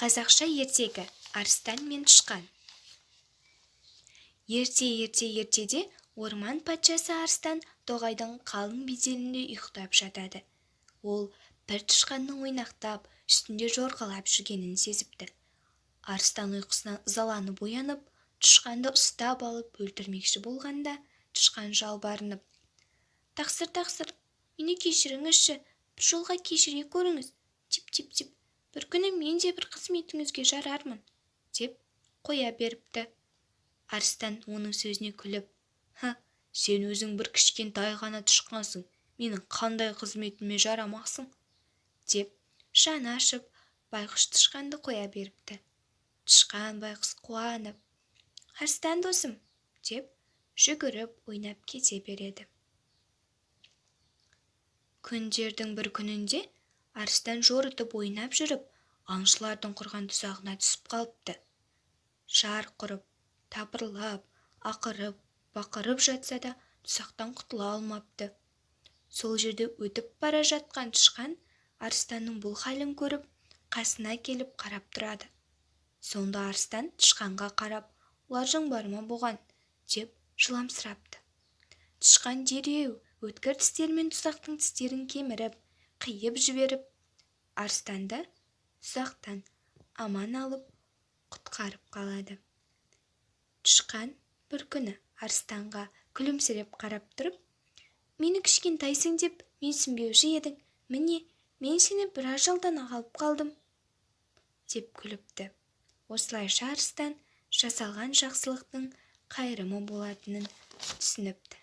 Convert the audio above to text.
Қазақша ертегі Арыстан мен Тышқан. Ертеде орман патшасы Арыстан тоғайдың қалың беделінде ұйықтап жатады. Ол бір тышқанның ойнақтап, үстінде жорғалап жүргенін сезіпті. Арыстан ұйқысынан ызаланып оянып, тышқанды ұстап алып өлтірмекші болғанда, тышқан жалбарынып: Тақсыр, мені кешіріңізші, бір жолға кешіре көріңіз, тип, бір күні мен де бір қызметіңізге жарармын, деп қоя беріпті. Арыстан оның сөзіне күліп: сен өзің бір кішкентай ғана тышқансың, менің қандай қызметіме жарамақсың, деп жаны ашып байғұс тышқанды қоя беріпті. Тышқан байғұс қуанып: Арыстан досым, деп жүгіріп ойнап кете береді. Күндердің бір күнінде Арыстан жорытып ойнап жүріп, аңшылардың құрған тұзағына түсіп қалыпты. Жар құрып, тапырлап, ақырып, бақырып жатса да тұзақтан құтыла алмапты. Сол жерде өтіп бара жатқан тышқан Арыстанның бұл халін көріп, қасына келіп қарап тұрады. Сонда Арыстан тышқанға қарап: лажың бар ма бұған, деп жыламсырапты. Тышқан дереу өткір тістермен тұзақтың тістерін кеміріп, қиып жіберіп, Арыстанды тұзақтан аман алып құтқарып қалады. Тышқан бір күні Арыстанға күлімсіреп қарап тұрып: мені кішкентайсың деп менсінбеуші едің, міне мен сені бір ажалдан алып қалдым, деп күліпті. Осылайша Арыстан жасалған жақсылықтың қайырымы болатынын түсініпті.